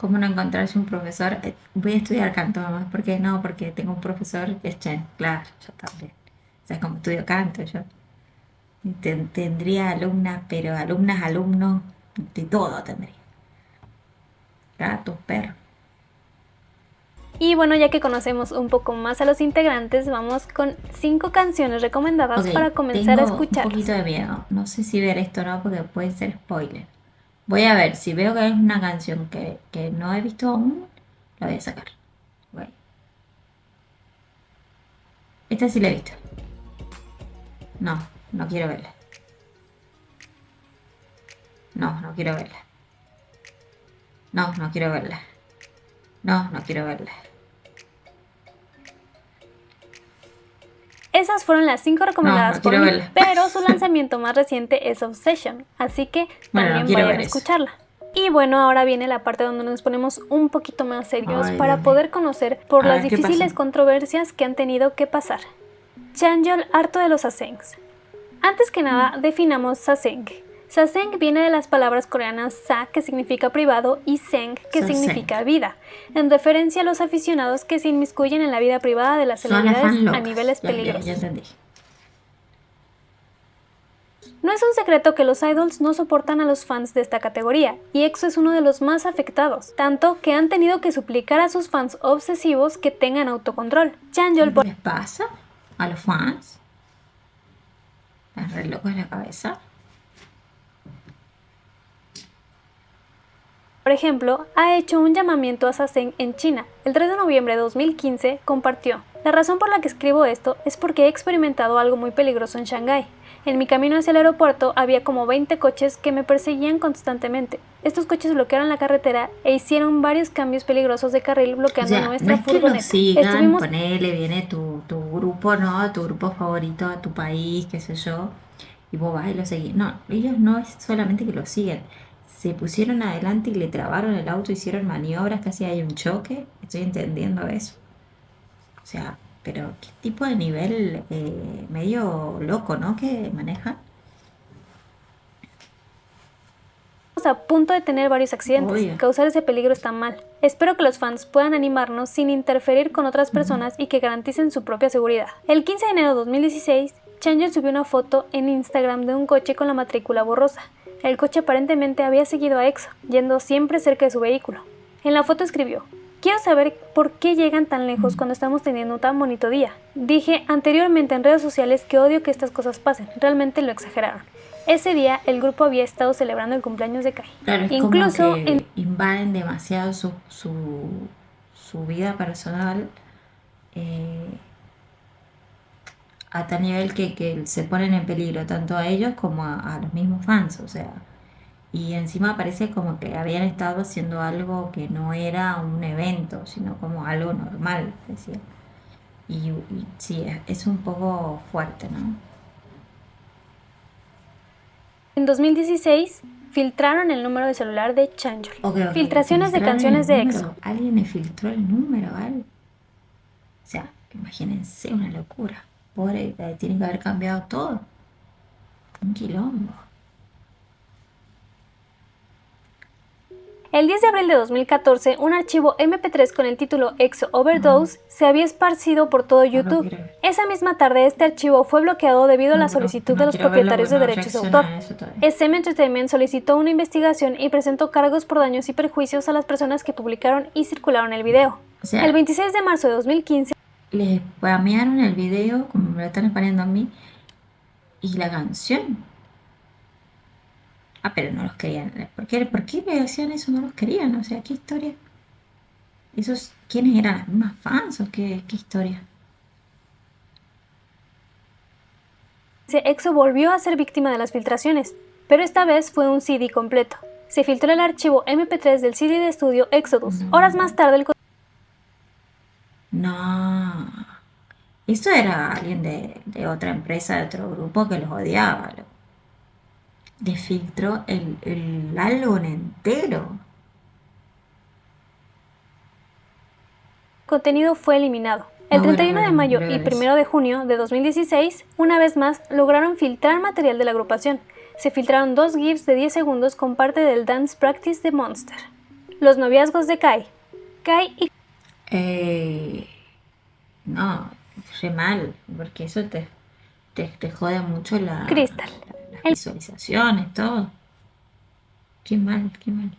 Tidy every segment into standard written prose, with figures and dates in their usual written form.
¿Cómo no encontrarse un profesor? Voy a estudiar canto, mamá. ¿Por qué no? Porque tengo un profesor que es Chen. Claro, yo también. O sea, como estudio canto, yo tendría alumnas, pero alumnas, alumnos, de todo tendría. Gatos, perros. Y bueno, ya que conocemos un poco más a los integrantes, vamos con 5 canciones recomendadas Ok, para comenzar a tengo un escucharlas. poquito de miedo. No sé si ver esto o no, porque puede ser spoiler. Voy a ver, si veo que es una canción que no he visto aún, la voy a sacar. Voy. Esta sí la he visto. No, no quiero verla. No, no quiero verla. No, no quiero verla. No, no quiero verla. Esas fueron las 5 No, recomendadas no por quiero mí, verla. pero su lanzamiento más reciente es Obsession, así que Bueno, no también quiero vayan ver a eso. escucharla. Y bueno, ahora viene la parte donde nos ponemos un poquito más serios Ay, Dios para mío. poder conocer por A las ver, ¿qué pasó? difíciles controversias que han tenido que pasar. Chanyeol harto de los sasaengs. Antes que nada, definamos sasaeng. Sasaeng viene de las palabras coreanas sa, que significa privado, y seng, que Sasenk. significa vida, en referencia a los aficionados que se inmiscuyen en la vida privada de las Son las celebridades fan a locas. niveles Ya peligrosos. entendí. No es un secreto que los idols no soportan a los fans de esta categoría, y EXO es uno de los más afectados, tanto que han tenido que suplicar a sus fans obsesivos que tengan autocontrol. ¿Qué es Chanyeol, lo que les pasa a los fans? ¿Están re locos de la cabeza? por ejemplo, ha hecho un llamamiento a Sasaeng en China. El 3 de noviembre de 2015 compartió: la razón por la que escribo esto es porque he experimentado algo muy peligroso en Shanghái. En mi camino hacia el aeropuerto había como 20 coches que me perseguían constantemente. Estos coches bloquearon la carretera e hicieron varios cambios peligrosos de carril O bloqueando sea, no nuestra es que lo furgoneta. sigan, Estuvimos ponele, viene tu grupo, ¿no? Tu grupo favorito a tu país, qué sé yo, y vos vas y lo seguís. No, ellos no es solamente que lo siguen. Se pusieron adelante y le trabaron el auto, hicieron maniobras, casi hay un choque. Estoy entendiendo eso. O sea, pero qué tipo de nivel medio loco, ¿no? Que manejan. a punto de tener varios accidentes. Obvio. Causar ese peligro está mal. Espero que los fans puedan animarnos sin interferir con otras personas y que garanticen su propia seguridad. El 15 de enero de 2016, Chanyeol subió una foto en Instagram de un coche con la matrícula borrosa. El coche aparentemente había seguido a EXO, yendo siempre cerca de su vehículo. En la foto escribió: quiero saber por qué llegan tan lejos cuando estamos teniendo un tan bonito día. Dije anteriormente en redes sociales que odio que estas cosas pasen, realmente lo exageraron. Ese día el grupo había estado celebrando el cumpleaños de Kai. Claro, es como Incluso en que invaden demasiado su vida personal eh, a tal nivel que se ponen en peligro tanto a ellos como a los mismos fans, o sea, y encima parece como que habían estado haciendo algo que no era un evento, sino como algo normal, decía. Y sí, es un poco fuerte, ¿no? 2016 filtraron el número de celular de Chanyeol. Ok, le Filtraciones de filtraron canciones el de EXO. número, alguien le filtró el número, ¿vale? O sea, imagínense una locura. Pobre, tiene que haber cambiado todo. Un quilombo. El 10 de abril de 2014, un archivo MP3 con el título EXO Overdose se había esparcido por todo No lo YouTube. quiero ver. Esa misma tarde, este archivo fue bloqueado debido a la No, pero solicitud de no los quiero verlo propietarios porque de no derechos de reacciona autor. a eso todavía. SM Entertainment solicitó una investigación y presentó cargos por daños y perjuicios a las personas que publicaron y circularon el video. O El sea, 26 de marzo de 2015, les spamearon el video, como me lo están spameando a mí, y la canción. Ah, pero no los querían. ¿Por qué me hacían eso? No los querían. O sea, ¿qué historia? ¿Esos quiénes eran? ¿Las mismas fans o qué historia? EXO volvió a ser víctima de las filtraciones, pero esta vez fue un CD completo. Se filtró el archivo MP3 del CD de estudio Exodus. Horas más No, tarde, el no. Esto era alguien de otra empresa, de otro grupo que los odiaba. Les filtró el álbum entero. contenido fue eliminado. El No, bueno, 31 de bueno, no mayo quiero y ver eso. 1 de junio de 2016, una vez más, lograron filtrar material de la agrupación. Se filtraron 2 GIFs de 10 segundos con parte del Dance Practice de Monster. Los noviazgos de Kai. Kai y Eh, no, re mal, porque eso te jode mucho Crystal. las El visualizaciones, todo. Qué mal, qué mal.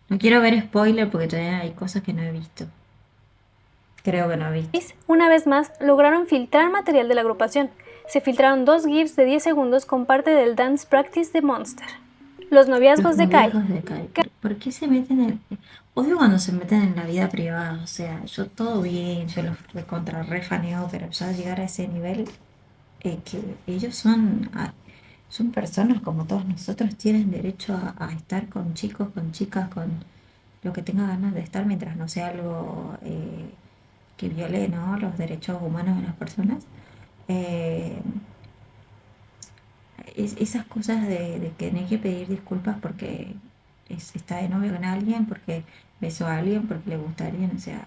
No quiero ver spoiler porque todavía hay cosas que no he visto. Creo que no he visto. una vez más, lograron filtrar material de la agrupación. Se filtraron 2 GIFs de 10 segundos con parte del dance practice de Monster. Los noviazgos Los de Kai. noviazgos de Kai. ¿Por qué se meten en...? Odio cuando se meten en la vida privada. O sea, yo todo bien, yo los recontra refaneo, pero ya llegar a ese nivel, que ellos son personas como todos nosotros, tienen derecho a estar con chicos, con chicas, con lo que tenga ganas de estar, mientras no sea algo que viole, ¿no?, los derechos humanos de las personas. Eh, Esas cosas de que tener que pedir disculpas porque está de novio con alguien, porque besó a alguien, porque le gusta a alguien, o sea,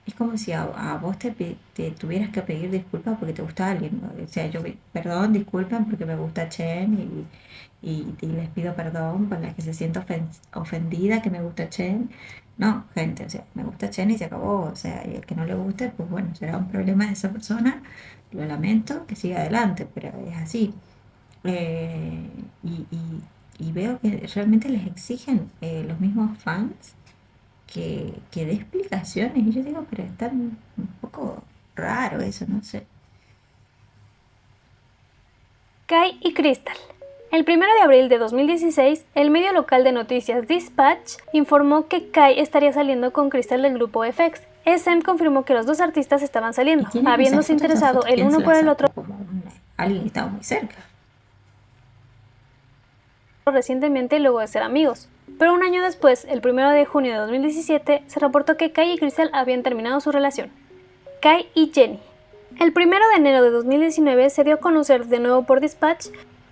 es como si a vos te tuvieras que pedir disculpas porque te gusta alguien, ¿no? O sea, perdón, disculpen porque me gusta Chen y les pido perdón por la que se sienta ofendida que me gusta Chen. No, gente, o sea, me gusta Chen y se acabó, o sea, y el que no le guste, pues bueno, será un problema de esa persona, lo lamento, que siga adelante, pero es así. Eh, y, y veo que realmente les exigen los mismos fans que dé explicaciones. Y yo digo, pero está un poco raro eso, no sé. Kai y Crystal. El 1 de abril de 2016, el medio local de noticias Dispatch informó que Kai estaría saliendo con Crystal del grupo FX. SM confirmó que los dos artistas estaban Y saliendo, tienen habiéndose esas interesado fotos, el ¿quién se uno por las el otro sacó? Como alguien que estaba muy cerca. recientemente luego de ser amigos. Pero un año después, el 1 de junio de 2017, se reportó que Kai y Crystal habían terminado su relación. Kai y Jennie. El 1 de enero de 2019 se dio a conocer de nuevo por Dispatch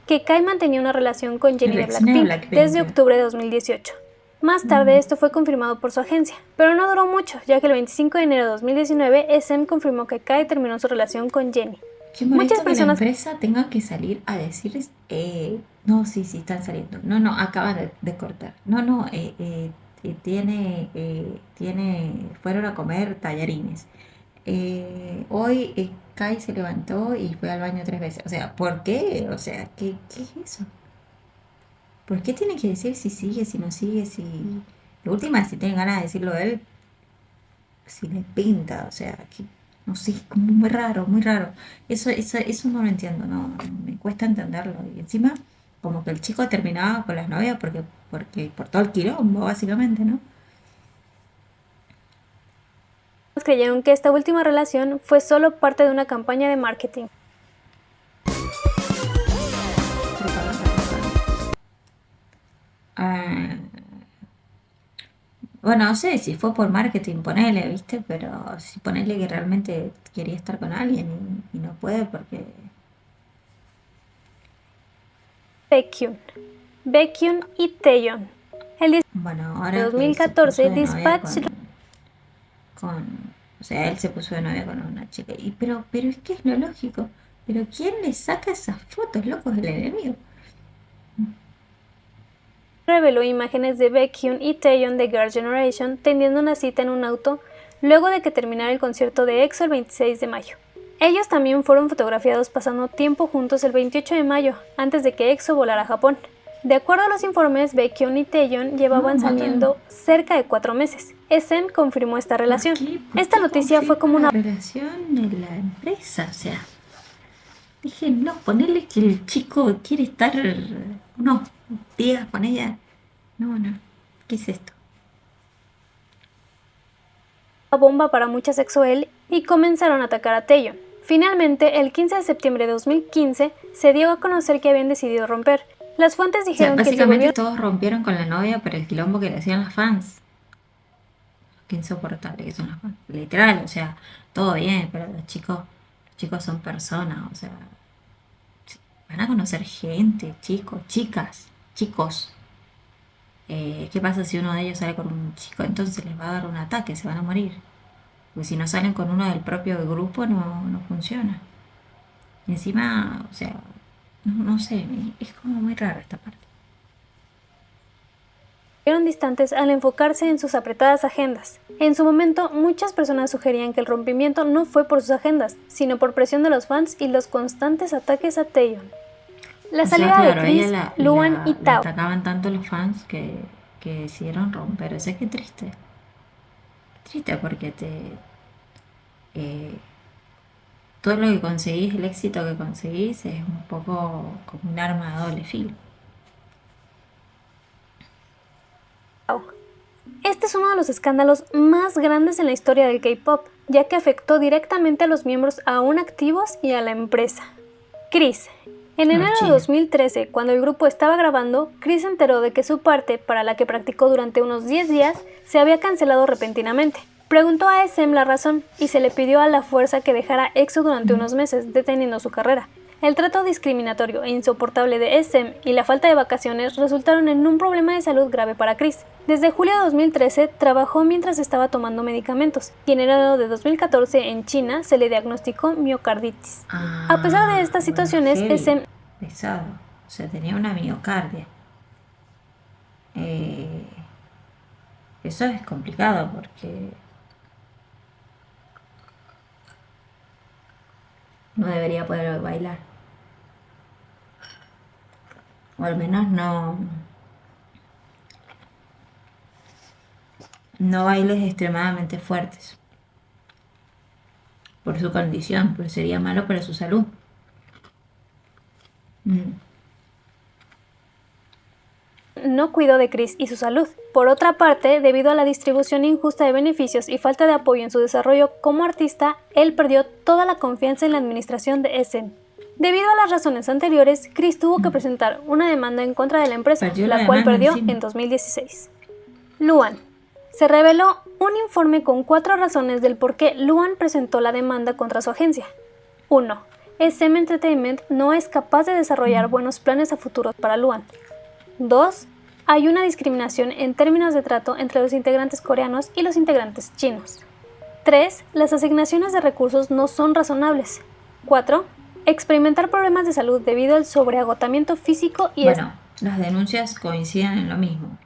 que Kai mantenía una relación con Jennie de Reaccioné a Blackpink desde Blackpink. octubre de 2018. Más tarde esto fue confirmado por su agencia, pero no duró mucho, ya que el 25 de enero de 2019 SM confirmó que Kai terminó su relación con Jennie. Qué Muchas molesto que la personas empresa tenga que salir a decirles, no, sí, sí, están saliendo. No, no, acaban de cortar. No, no, fueron a comer tallarines. Hoy Kai se levantó y fue al baño 3 veces. O sea, ¿por qué? O sea, ¿qué es eso? ¿Por qué tiene que decir si sigue, si no sigue, si... La última, si tiene ganas de decirlo él, si le pinta, o sea, que, no sé, es como muy raro, muy raro. Eso no lo entiendo, no, me cuesta entenderlo. Y encima, como que el chico terminaba con las novias porque por todo el quilombo, básicamente, ¿no? creyeron que esta última relación fue solo parte de una campaña de marketing. Propaganda, propaganda. Ah, bueno, no sé si fue por marketing, ponele, ¿viste? Pero si ponele que realmente quería estar con alguien y no puede porque... Baekhyun y Taeyeon. El Bueno, 10 de ahora que se puso 2014, de novia Dispatch o sea, él se puso de novia con una chica. Pero es que es lo lógico. Pero ¿quién le saca esas fotos, locos, del enemigo? reveló imágenes de Baekhyun y Taeyeon de Girls' Generation teniendo una cita en un auto luego de que terminara el concierto de EXO el 26 de mayo. Ellos también fueron fotografiados pasando tiempo juntos el 28 de mayo, antes de que EXO volara a Japón. De acuerdo a los informes, Baekhyun y Taeyeon llevaban saliendo cerca de 4 meses. SM confirmó esta relación. Esta noticia fue como una relación en la empresa, o sea, dije, no, ponerle que el chico quiere estar unos días con ella. No, no, ¿qué es esto? bomba para muchas EXO-L y comenzaron a atacar a Taeyeon. Finalmente, el 15 de septiembre de 2015, se dio a conocer que habían decidido romper. Las fuentes O sea, dijeron que se básicamente volvieron todos rompieron con la novia por el quilombo que le hacían las fans. Qué insoportable que son las fans. Literal, o sea, todo bien, pero los chicos son personas, o sea, van a conocer gente, chicos, chicas, chicos. ¿Qué pasa si uno de ellos sale con un chico? Entonces les va a dar un ataque, se van a morir. Porque si no salen con uno del propio grupo no funciona. Y encima, o sea, no sé, es como muy raro esta parte. Estuvieron distantes al enfocarse en sus apretadas agendas. En su momento, muchas personas sugerían que el rompimiento no fue por sus agendas, sino por presión de los fans y los constantes ataques a Taeyeon. La O sea, salida claro, de ella Chris, Luan y la Tao. atacaban tanto los fans que decidieron romper. O sea, qué triste. Triste porque eh, todo lo que conseguís, el éxito que conseguís es un poco como un arma de doble filo. Este es uno de los escándalos más grandes en la historia del K-pop, ya que afectó directamente a los miembros aún activos y a la empresa. Chris. En enero de 2013, cuando el grupo estaba grabando, Chris se enteró de que su parte, para la que practicó durante unos 10 días, se había cancelado repentinamente. Preguntó a SM la razón y se le pidió a la fuerza que dejara EXO durante unos meses, deteniendo su carrera. El trato discriminatorio e insoportable de SM y la falta de vacaciones resultaron en un problema de salud grave para Chris. Desde julio de 2013 trabajó mientras estaba tomando medicamentos y en enero de 2014 en China se le diagnosticó miocarditis. A pesar de estas situaciones, SM... pesado, o sea, tenía una miocardia. Eso es complicado porque no debería poder bailar. O al menos no bailes extremadamente fuertes. Por su condición, pero sería malo para su salud. No cuidó de Chris y su salud. Por otra parte, debido a la distribución injusta de beneficios y falta de apoyo en su desarrollo como artista, él perdió toda la confianza en la administración de SM. Debido a las razones anteriores, Chris tuvo que presentar una demanda en contra de la empresa, la cual perdió en 2016. Luan. Se reveló un informe con 4 razones del por qué Luan presentó la demanda contra su agencia. 1. SM Entertainment no es capaz de desarrollar buenos planes a futuro para Luan. 2. Hay una discriminación en términos de trato entre los integrantes coreanos y los integrantes chinos. 3. Las asignaciones de recursos no son razonables. 4. Experimentar problemas de salud debido al sobreagotamiento físico y... Bueno, las denuncias coinciden en lo mismo.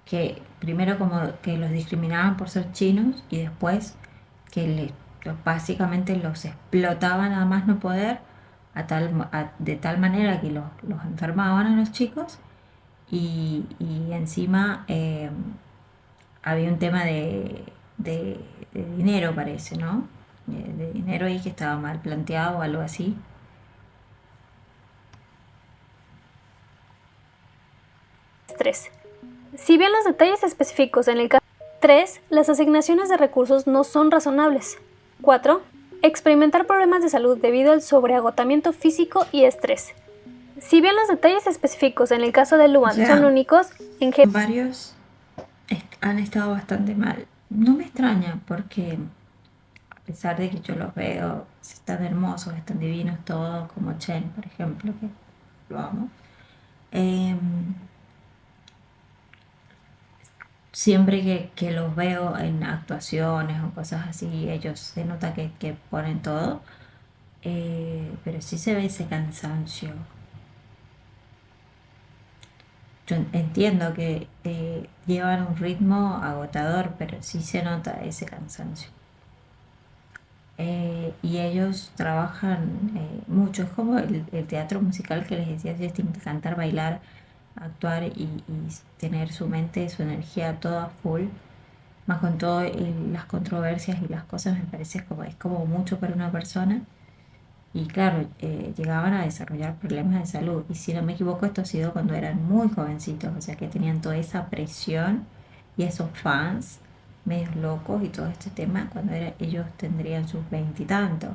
Que primero como que los discriminaban por ser chinos y después que básicamente los explotaban a más no poder de tal manera que los enfermaban a los chicos y encima había un tema de dinero, parece, ¿no? De dinero ahí que estaba mal planteado o algo así. Si bien los detalles específicos en el caso 3, las asignaciones de recursos no son razonables. 4. Experimentar problemas de salud debido al sobreagotamiento físico y estrés. Si bien los detalles específicos en el caso de Luan son únicos, en general varios han estado bastante mal. No me extraña porque a pesar de que yo los veo, están hermosos, están divinos todos, como Chen, por ejemplo, que lo amo. Siempre que los veo en actuaciones o cosas así, ellos se nota que ponen todo, pero sí se ve ese cansancio. Yo entiendo que llevan un ritmo agotador, pero sí se nota ese cansancio. Y ellos trabajan mucho, es como el teatro musical que les decía, ellos tienen que cantar, bailar, actuar y tener su mente, su energía toda full, más con todo las controversias y las cosas, me parece es como mucho para una persona. Y claro, llegaban a desarrollar problemas de salud. Y si no me equivoco, esto ha sido cuando eran muy jovencitos, o sea que tenían toda esa presión y esos fans medios locos y todo este tema cuando ellos tendrían sus veintitantos.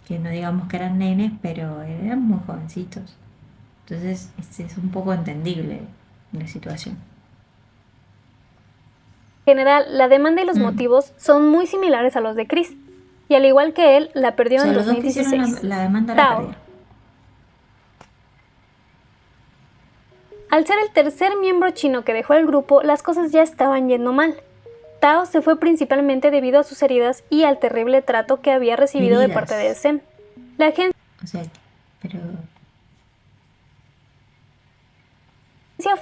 Que no digamos que eran nenes, pero eran muy jovencitos. Entonces es un poco entendible la situación. En general, la demanda y los motivos son muy similares a los de Chris. Y al igual que él, la perdió en 2016. La demanda la perdieron. Al ser el tercer miembro chino que dejó el grupo, las cosas ya estaban yendo mal. Tao se fue principalmente debido a sus heridas y al terrible trato que había recibido de parte de SM. La agencia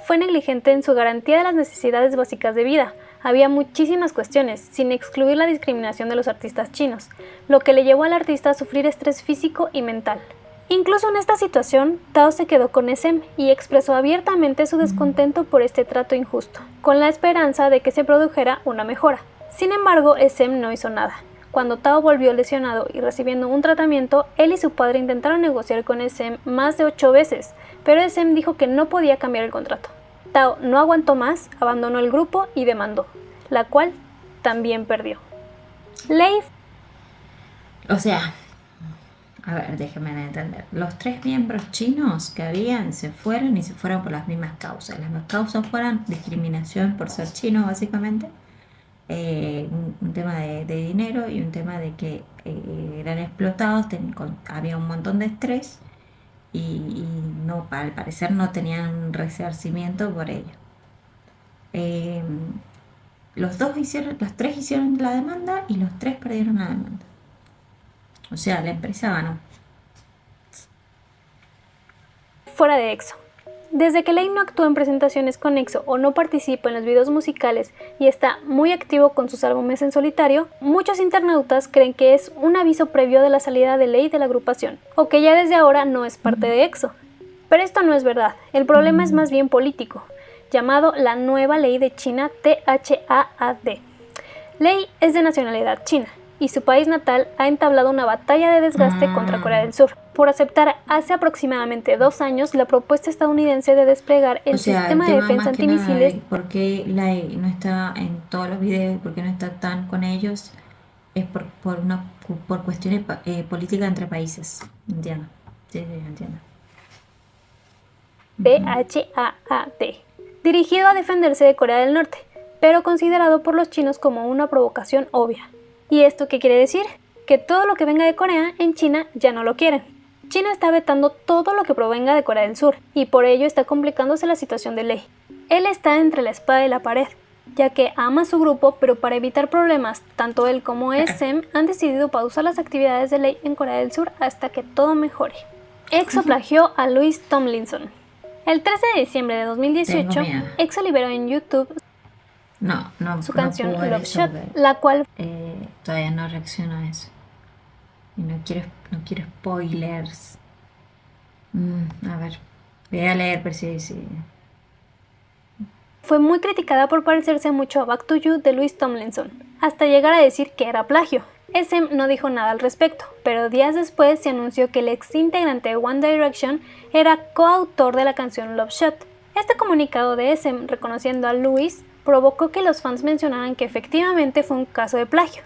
fue negligente en su garantía de las necesidades básicas de vida. Había muchísimas cuestiones, sin excluir la discriminación de los artistas chinos, lo que le llevó al artista a sufrir estrés físico y mental. Incluso en esta situación, Tao se quedó con SM y expresó abiertamente su descontento por este trato injusto, con la esperanza de que se produjera una mejora. Sin embargo, SM no hizo nada. Cuando Tao volvió lesionado y recibiendo un tratamiento, él y su padre intentaron negociar con SM más de 8 veces, pero SM dijo que no podía cambiar el contrato. Tao no aguantó más, abandonó el grupo y demandó, la cual también perdió. Lei. O sea, a ver, déjenme entender. Los 3 miembros chinos que habían se fueron y se fueron por las mismas causas. Las mismas causas fueron discriminación por ser chinos, básicamente. Un tema de dinero y un tema de que eran explotados, había un montón de estrés y no, al parecer no tenían un resarcimiento por ello. Eh, los 3 hicieron la demanda y los 3 perdieron la demanda. O sea, la empresa ganó. Fuera de EXO. Desde que Lei no actúa en presentaciones con EXO o no participa en los videos musicales y está muy activo con sus álbumes en solitario, muchos internautas creen que es un aviso previo de la salida de Lei de la agrupación, o que ya desde ahora no es parte de EXO. Pero esto no es verdad, el problema es más bien político, llamado la nueva ley de China THAAD. Lei es de nacionalidad china, y su país natal ha entablado una batalla de desgaste contra Corea del Sur, por aceptar hace aproximadamente 2 años la propuesta estadounidense de desplegar el sistema de defensa antimisiles. ¿Por qué no está en todos los videos y por qué no está tan con ellos? Es por cuestiones políticas entre países. Entiendo. Sí, entiendo. THAAD, dirigido a defenderse de Corea del Norte, pero considerado por los chinos como una provocación obvia. ¿Y esto qué quiere decir? Que todo lo que venga de Corea en China ya no lo quieren. China está vetando todo lo que provenga de Corea del Sur, y por ello está complicándose la situación de Lei. Él está entre la espada y la pared, ya que ama a su grupo, pero para evitar problemas, tanto él como SM han decidido pausar las actividades de Lei en Corea del Sur hasta que todo mejore. EXO plagió a Louis Tomlinson. El 13 de diciembre de 2018, EXO liberó en YouTube su canción Love Shot, la cual todavía no reacciono a eso. Y no quiero spoilers. A ver, voy a leer por si... fue muy criticada por parecerse mucho a Back to You de Louis Tomlinson, hasta llegar a decir que era plagio. SM no dijo nada al respecto, pero días después se anunció que el ex integrante de One Direction era coautor de la canción Love Shot. Este comunicado de SM, reconociendo a Louis, provocó que los fans mencionaran que efectivamente fue un caso de plagio,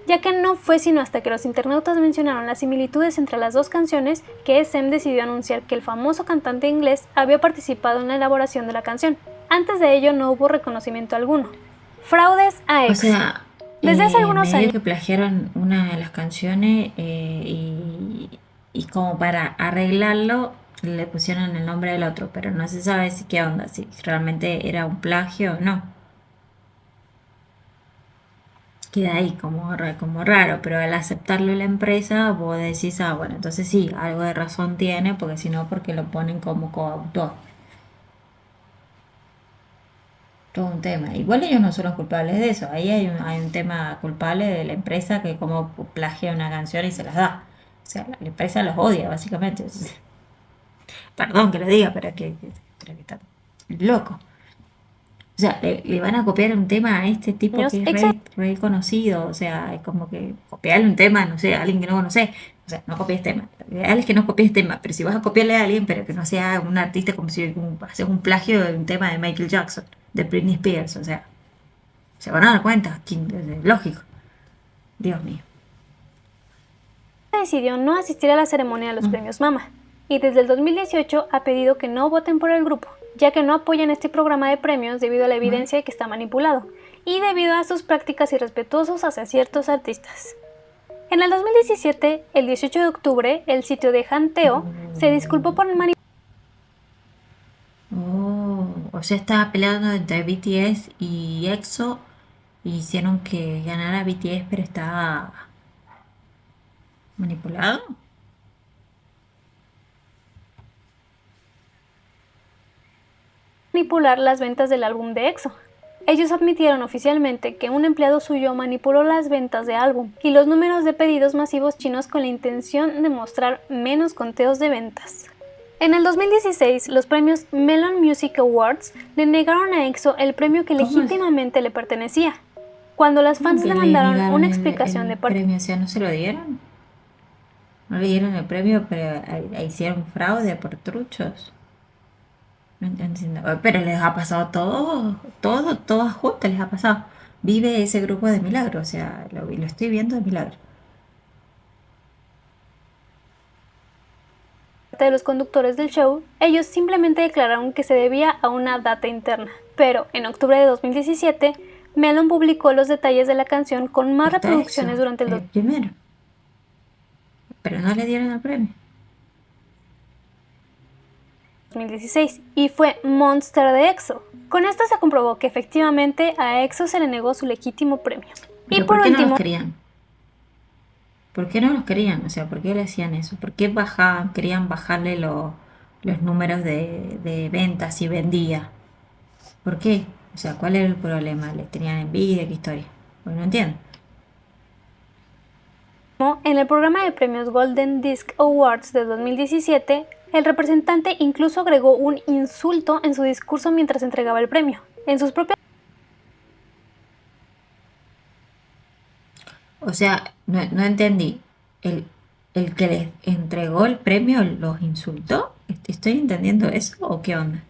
ya que no fue sino hasta que los internautas mencionaron las similitudes entre las dos canciones que SM decidió anunciar que el famoso cantante inglés había participado en la elaboración de la canción. Antes de ello no hubo reconocimiento alguno. Fraudes a EXO. O sea, desde hace algunos años que plagiaron una de las canciones y como para arreglarlo le pusieron el nombre del otro, pero no se sabe si qué onda, si realmente era un plagio o no. Queda ahí como raro, pero al aceptarlo la empresa vos decís, bueno, entonces sí, algo de razón tiene, porque si no, porque lo ponen como coautor. Todo un tema. Igual ellos no son los culpables de eso, ahí hay un tema culpable de la empresa que como plagia una canción y se las da. O sea, la empresa los odia, básicamente. Perdón que lo diga, pero que está loco. O sea, le van a copiar un tema a este tipo que es re conocido. O sea, es como que copiarle un tema, no sé, a alguien que no conoce. O sea, no copies tema. Lo ideal es que no copies tema, pero si vas a copiarle a alguien, pero que no sea un artista como si haces un plagio de un tema de Michael Jackson, de Britney Spears. O sea, se van a dar cuenta. Es lógico. Dios mío. decidió no asistir a la ceremonia de los premios Mama, y desde el 2018 ha pedido que no voten por el grupo, ya que no apoyan este programa de premios debido a la evidencia de que está manipulado, y debido a sus prácticas irrespetuosas hacia ciertos artistas. En el 2017, el 18 de octubre, el sitio de Hanteo se disculpó por el o sea, estaba peleando entre BTS y EXO y hicieron que ganara BTS, pero estaba manipulado. manipular las ventas del álbum de EXO. Ellos admitieron oficialmente que un empleado suyo manipuló las ventas de álbum y los números de pedidos masivos chinos con la intención de mostrar menos conteos de ventas. En el 2016, los premios Melon Music Awards le negaron a EXO el premio que ¿Cómo es? legítimamente le pertenecía, cuando las fans Que le demandaron negaron una explicación el de por qué. premio, o sea, ¿no se lo dieron? No le dieron el premio, pero hicieron fraude por truchos. No entiendo. Pero les ha pasado todas juntas les ha pasado. Vive ese grupo de Milagro, o sea, lo estoy viendo de Milagro. De los conductores del show, ellos simplemente declararon que se debía a una data interna. Pero en octubre de 2017, Melon publicó los detalles de la canción con más Está reproducciones eso, durante el el primero. Pero no le dieron el premio. 2016 y fue Monster de EXO. Con esto se comprobó que efectivamente a EXO se le negó su legítimo premio. Y Pero por ¿por qué no último, los querían? ¿Por qué no los querían? O sea, ¿por qué le hacían eso? ¿Por qué querían bajarle los números de ventas y vendía? ¿Por qué? O sea, ¿cuál era el problema? ¿Les tenían envidia? ¿Qué historia? Pues no entiendo. en el programa de premios Golden Disc Awards de 2017, el representante incluso agregó un insulto en su discurso mientras entregaba el premio. En sus propias O sea, no entendí. ¿El que les entregó el premio los insultó? ¿Estoy entendiendo eso o qué onda?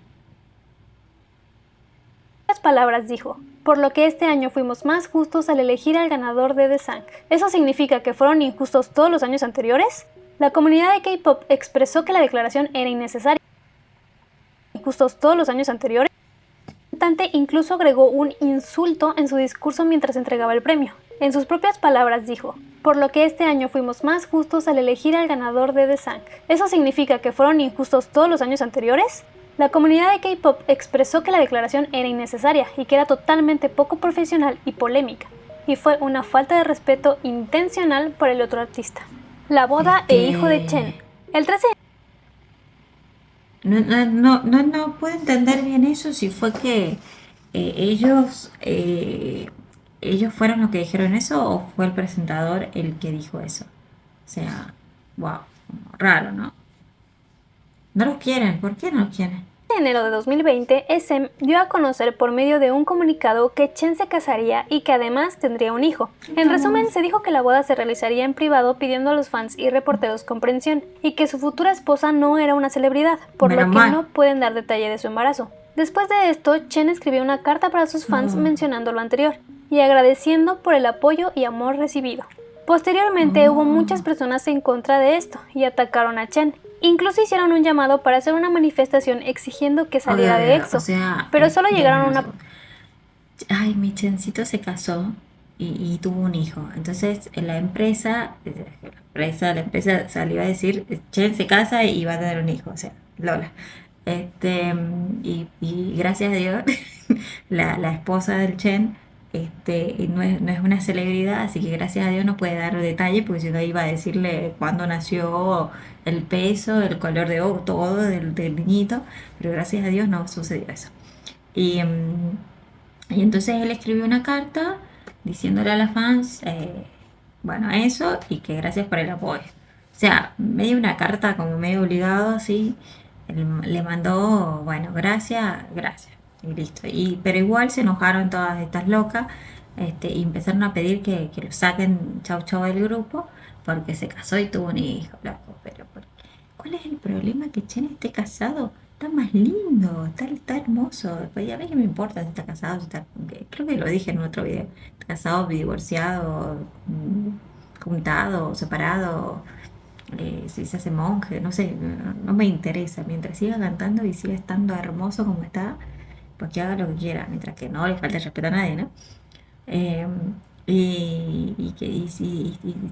palabras dijo, por lo que este año fuimos más justos al elegir al ganador de The Sang. ¿Eso significa que fueron injustos todos los años anteriores? La comunidad de K-pop expresó que la declaración era innecesaria. Injustos todos los años anteriores. El representante incluso agregó un insulto en su discurso mientras entregaba el premio. En sus propias palabras dijo, por lo que este año fuimos más justos al elegir al ganador de The Sang. ¿Eso significa que fueron injustos todos los años anteriores? La comunidad de K-pop expresó que la declaración era innecesaria y que era totalmente poco profesional y polémica, y fue una falta de respeto intencional por el otro artista. La boda e hijo de Chen. El 13 No puedo entender bien eso si fue que ellos fueron los que dijeron eso o fue el presentador el que dijo eso. O sea, wow, raro, ¿no? No los quieren, ¿por qué no los quieren? En enero de 2020, SM dio a conocer por medio de un comunicado que Chen se casaría y que además tendría un hijo. En resumen, se dijo que la boda se realizaría en privado pidiendo a los fans y reporteros comprensión, y que su futura esposa no era una celebridad, por lo que no pueden dar detalle de su embarazo. Después de esto, Chen escribió una carta para sus fans mencionando lo anterior, y agradeciendo por el apoyo y amor recibido. Posteriormente hubo muchas personas en contra de esto y atacaron a Chen. Incluso hicieron un llamado para hacer una manifestación exigiendo que saliera de EXO, pero solo llegaron a una... Ay, mi Chencito se casó y tuvo un hijo. Entonces la empresa salió a decir, Chen se casa y va a tener un hijo, o sea, Lola. Y gracias a Dios, la esposa del Chen no es una celebridad, así que gracias a Dios no puede dar detalle, porque si no iba a decirle cuándo nació, el peso, el color de ojo, todo del niñito, pero gracias a Dios no sucedió eso. Y, y entonces él escribió una carta diciéndole a las fans, bueno, eso, y que gracias por el apoyo. O sea, medio una carta como medio obligado, así, le mandó, bueno, gracias, y listo. Pero igual se enojaron todas estas locas, y empezaron a pedir que lo saquen chau chau del grupo, porque se casó y tuvo un hijo, loco. Pero, ¿cuál es el problema que Chen esté casado? Está más lindo, está hermoso. Pues, a mí que me importa si está casado, si está, creo que lo dije en otro video, está casado, divorciado, juntado, separado, si se hace monje, no sé, no me interesa. Mientras siga cantando y siga estando hermoso como está, pues que haga lo que quiera, mientras que no le falte el respeto a nadie, ¿no? Eh, y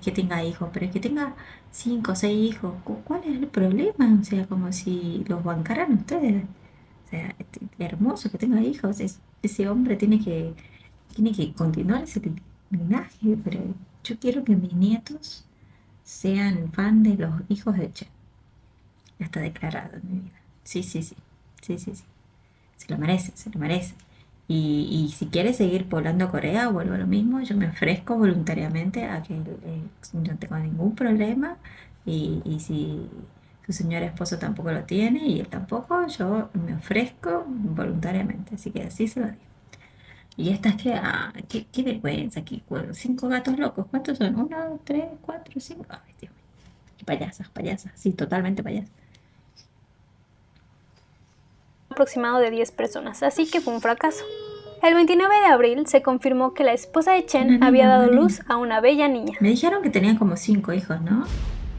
que tenga hijos, pero es que tenga 5 o 6 hijos, ¿cuál es el problema? O sea, como si los bancaran ustedes. O sea, hermoso que tenga hijos, ese hombre tiene que continuar ese linaje, pero yo quiero que mis nietos sean fan de los hijos de Chen. Ya está declarado en mi vida. Sí, sí, sí, sí, sí, sí. Se lo merece, se lo merece. Y si quiere seguir poblando Corea, vuelvo a lo mismo, yo me ofrezco voluntariamente a que no tengo ningún problema y si su señor esposo tampoco lo tiene y él tampoco, yo me ofrezco voluntariamente, así que así se lo digo. Y esta es que, qué vergüenza, aquí, 5 gatos locos, ¿cuántos son? 1, 2, 3, 4, 5, ay Dios mío, qué payasas, payasas, sí, totalmente payasas. Aproximado de 10 personas, así que fue un fracaso. El 29 de abril se confirmó que la esposa de Chen Una había nena, dado una luz nena. a una bella niña. Me dijeron que tenían como 5 hijos, ¿no?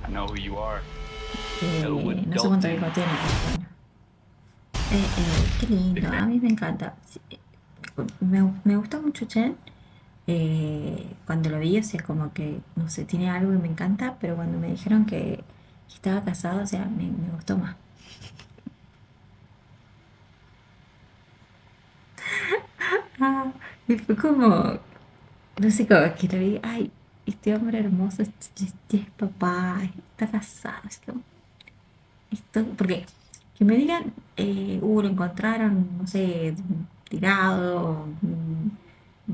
I know who you are. No sé cuántos hijos tienen, pero bueno. Qué lindo, a mí me encanta. Sí, me gusta mucho Chen. Cuando lo vi, o sea, como que, no sé, tiene algo que me encanta, pero cuando me dijeron que estaba casado, o sea, me gustó más. Ah, y fue como, no sé, como que lo vi, ay, este hombre hermoso, este es papá, está casado, es como, esto, porque que me digan, lo encontraron, no sé, tirado,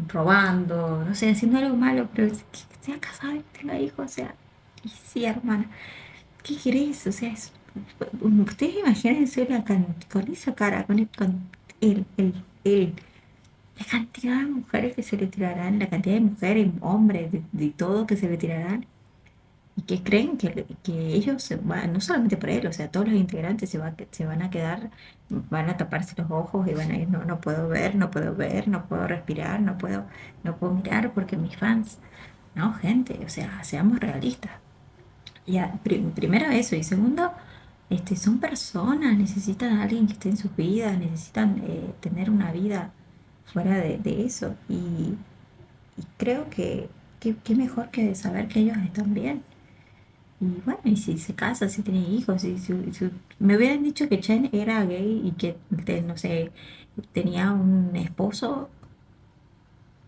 robando, no sé, haciendo algo malo, pero que sea casado y tenga hijos, o sea, y sí, hermana, ¿qué querés? O sea, ustedes imagínense con esa cara, con el, la cantidad de mujeres que se le tirarán, la cantidad de mujeres, hombres, de todo que se le tirarán y que creen que ellos se van, no solamente por él, o sea, todos los integrantes se van a quedar, van a taparse los ojos y van a ir, no, no puedo ver, no puedo ver, no puedo respirar, no puedo mirar porque mis fans, no, gente, o sea, seamos realistas. Ya, primero eso, y segundo, son personas, necesitan a alguien que esté en sus vidas, necesitan tener una vida fuera de eso. Y creo que mejor que saber que ellos están bien. Y bueno, y si se casa, si tiene hijos, si me hubieran dicho que Chen era gay y que, no sé, tenía un esposo,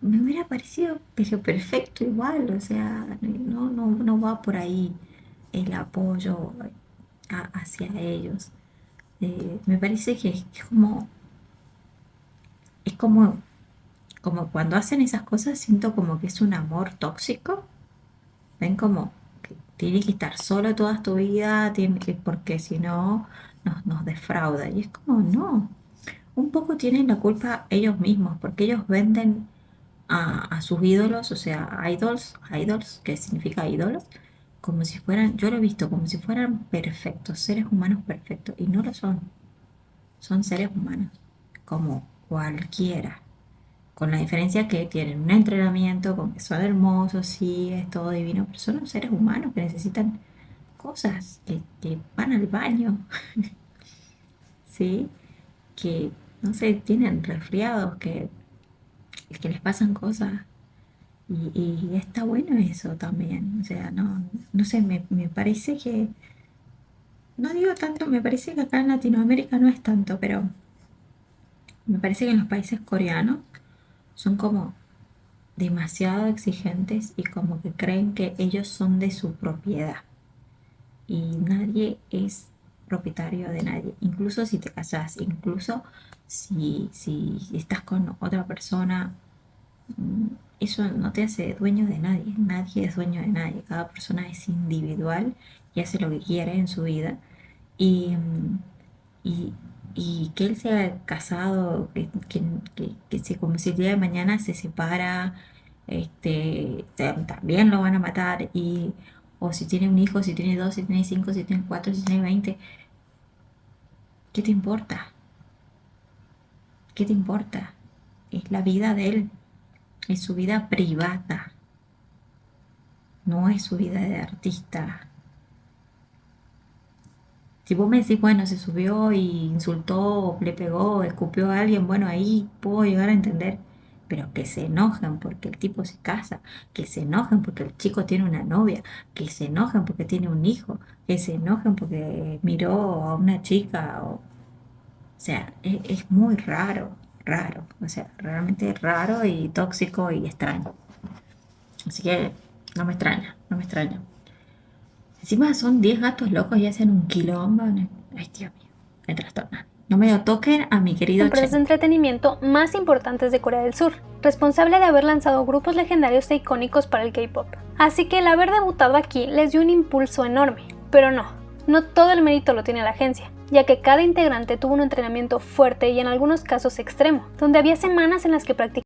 me hubiera parecido pero perfecto igual, o sea, no va por ahí el apoyo hacia ellos. Me parece que es como cuando hacen esas cosas, siento como que es un amor tóxico. Ven como que tienes que estar solo toda tu vida, porque si no nos defrauda. Y es como, no, un poco tienen la culpa ellos mismos, porque ellos venden a sus ídolos, o sea, idols, que significa ídolos, como si fueran, yo lo he visto, como si fueran perfectos, seres humanos perfectos, y no lo son. Son seres humanos, como cualquiera, con la diferencia que tienen un entrenamiento, con que son hermosos, sí, es todo divino, pero son seres humanos que necesitan cosas, que van al baño, ¿sí? Que, no sé, tienen resfriados, que les pasan cosas. Y está bueno eso también, o sea, no sé, me parece que, no digo tanto, me parece que acá en Latinoamérica no es tanto, pero me parece que en los países coreanos son como demasiado exigentes y como que creen que ellos son de su propiedad y nadie es propietario de nadie, incluso si te casas, incluso si estás con otra persona, mm, eso no te hace dueño de nadie, nadie es dueño de nadie, cada persona es individual y hace lo que quiere en su vida y, y, y que él sea casado, como si el día de mañana se separa, también lo van a matar, o si tiene un hijo, si tiene dos, si tiene cinco, si tiene cuatro, si tiene 20, ¿qué te importa? ¿Qué te importa? Es la vida de él, es su vida privada, no es su vida de artista. Si vos me decís, bueno, se subió y insultó, le pegó, escupió a alguien, bueno, ahí puedo llegar a entender. Pero que se enojen porque el tipo se casa, que se enojen porque el chico tiene una novia, que se enojen porque tiene un hijo, que se enojen porque miró a una chica. O sea, es muy raro, raro. O sea, realmente raro y tóxico y extraño. Así que no me extraña, no me extraña. Encima son 10 gatos locos y hacen un quilombo. Ay, Dios mío, me trastorna. No me lo toquen a mi querido empresas de Chen. entretenimiento más importantes de Corea del Sur, responsable de haber lanzado grupos legendarios e icónicos para el K-pop. Así que el haber debutado aquí les dio un impulso enorme, pero no todo el mérito lo tiene la agencia, ya que cada integrante tuvo un entrenamiento fuerte y en algunos casos extremo, donde había semanas en las que practicaban